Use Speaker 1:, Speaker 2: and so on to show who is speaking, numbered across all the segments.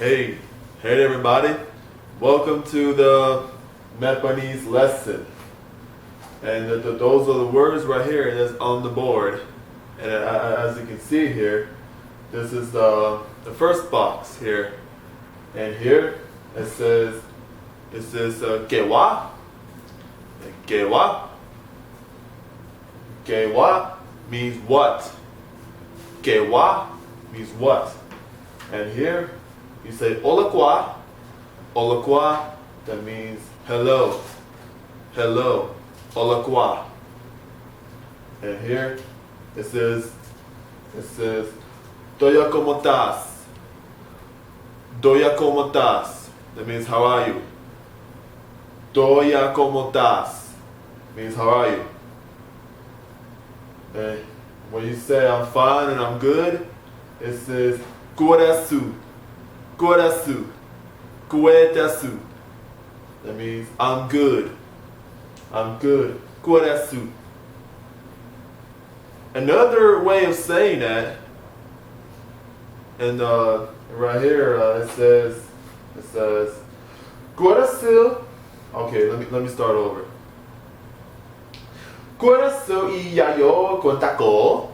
Speaker 1: Hey, hey everybody. Welcome to the Japanese lesson. And those are the words right here that's on the board. And as you can see here, this is the first box here. And here it says gewa. Gewa. Gewa means what? Gewa means what? And here you say olakwa. Olakwa, that means hello. Hello. Olakwa. And here it says Doya como estás? Doya como estás? That means how are you? Doya como estás? Means how are you? And when you say I'm fine and I'm good, it says Gorasu. Gorasu. Goetasu. That means I'm good. I'm good. Gorasu. Another way of saying that, and right here it says Gorasu. Okay, let me start over. Gorasu y yayo contako.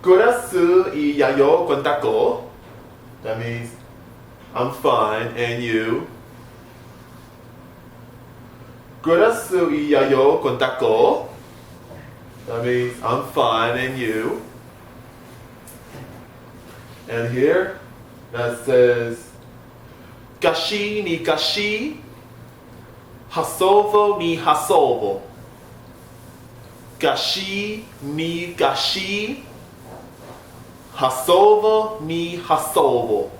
Speaker 1: Gorasu y yayo contako. That means I'm fine and you. Gorasu y yayo contako. That means I'm fine and you. And here that says Gashi ni gashi. Hasovo ni hasovo. Gashi ni gashi. Hasovo ni hasovo.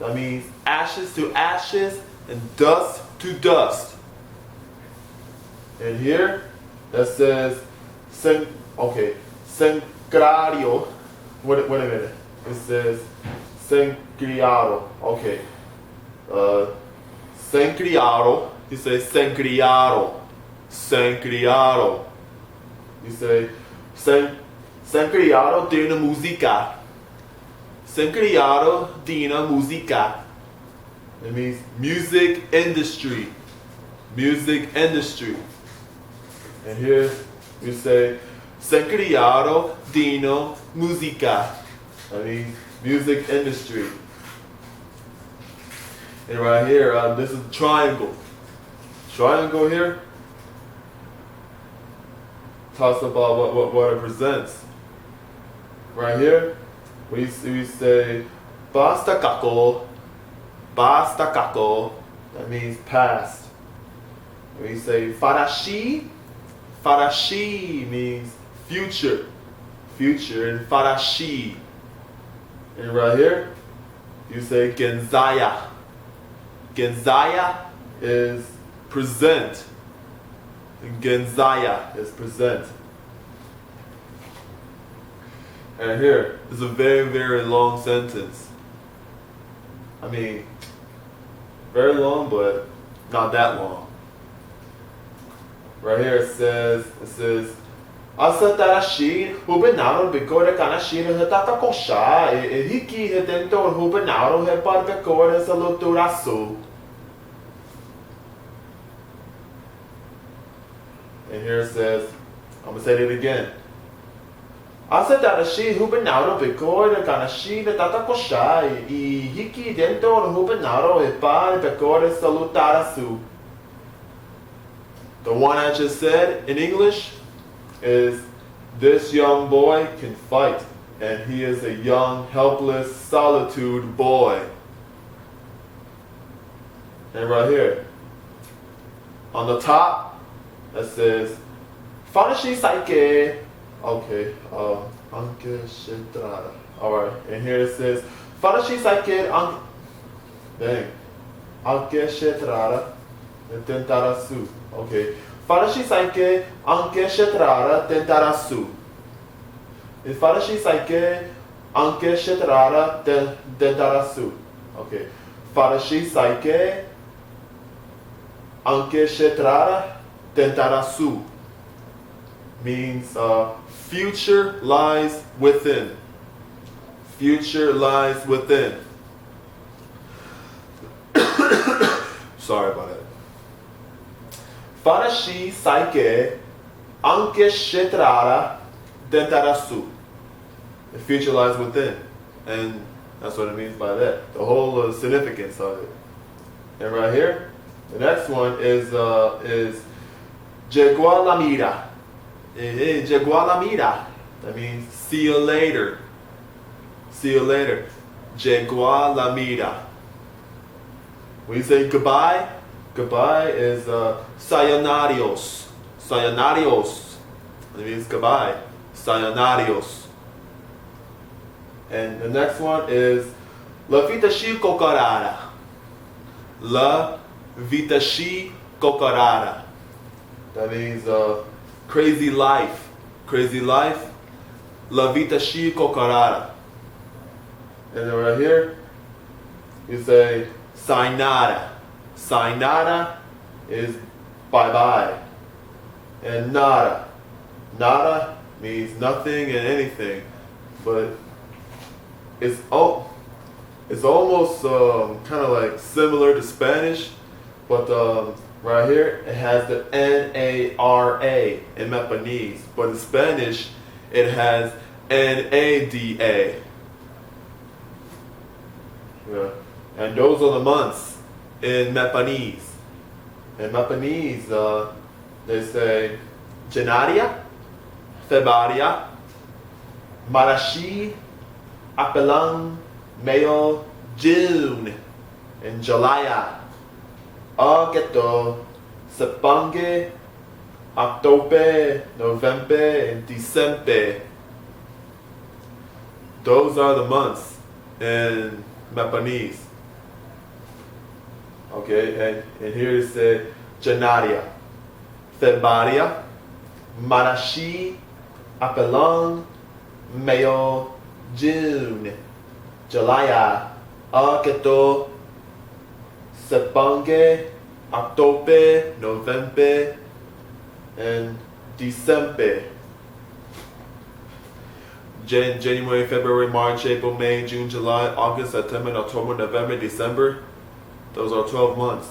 Speaker 1: That means ashes to ashes and dust to dust. And here that says Sangrario. Wait a minute. It says Sancriado. Okay. Sancriado. You say Sancriado. Sancriado. You say Sancriado de una música. Sancriado de una música. It means music industry. Music industry. And here we say Sancriado de una música. That means music industry. And right here, this is triangle. Triangle here talks about what it presents. Right here, we say basta kako. Basta kako. That means past. We say farashi. Farashi means future. Future and farashi. And right here, you say genzaya. Genzaya is present. And genzaya is present. And here is a very, very long sentence. I mean, very long, but not that long. Right here it says, Asa tarashi hubenaro bikore kanashir hetata kosha hiki hetento hubenaro hepar bikore saluturasu. And here it says, I'm gonna say it again. Asa tarashi hubenaro bikore kanashir hetata kosha hiki hetento hubenaro hepar bikore salutarasu. The one I just said in English is this young boy can fight, and he is a young, helpless, solitude boy. And right here, on the top, it says, Fanashi Saike. Okay, Anke Shetrara. Alright, and here it says, Fanashi Saike, Anke Shetrara, Tentarasu. Okay. Farashi saike anke shetrara tentarasu. Farashi saike anke shetrara tentarasu. Okay. Farashi saike anke shetrara tentarasu means future lies within. Future lies within. Sorry about that. Farashi saike anke shetrara dentarasu. The future lies within. And that's what it means by that. The whole significance of it. And right here, the next one is Jegualamira. Jegualamira. That means see you later. See you later. Jegualamira. When you say goodbye, goodbye is sayonarios. Sayonarios. That means goodbye. Sayonarios. And the next one is La Vita Shi Kokarara. La Vita Shi Kokarara. That means crazy life. Crazy life. La Vita Shi Kokarara. And then right here, you say Sayonara. Sayonara is bye-bye. And nada. Nada means nothing and anything. But it's almost kind of like similar to Spanish, but right here it has the N-A-R-A in Japanese, but in Spanish it has N-A-D-A. Yeah. And those are the months in Japanese. In Japanese, they say Janaria, Febaria, Marashi, Apelang, Mayo, June, and July, August, September, October, November, and December. Those are the months in Japanese. Okay, and here it says Janaria, Febaria, Marashi, Apelang, Mayo, June, July, August, September, October, November, and December. January, February, March, April, May, June, July, August, September, October, November, December. Those are 12 months.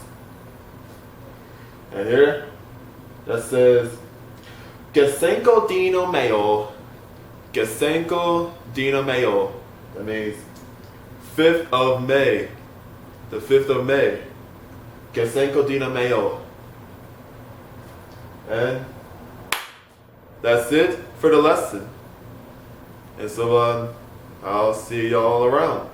Speaker 1: And here, that says, Cinco de Mayo. Cinco de Mayo. That means 5th of May. The 5th of May. Cinco de Mayo. And that's it for the lesson. And so I'll see y'all around.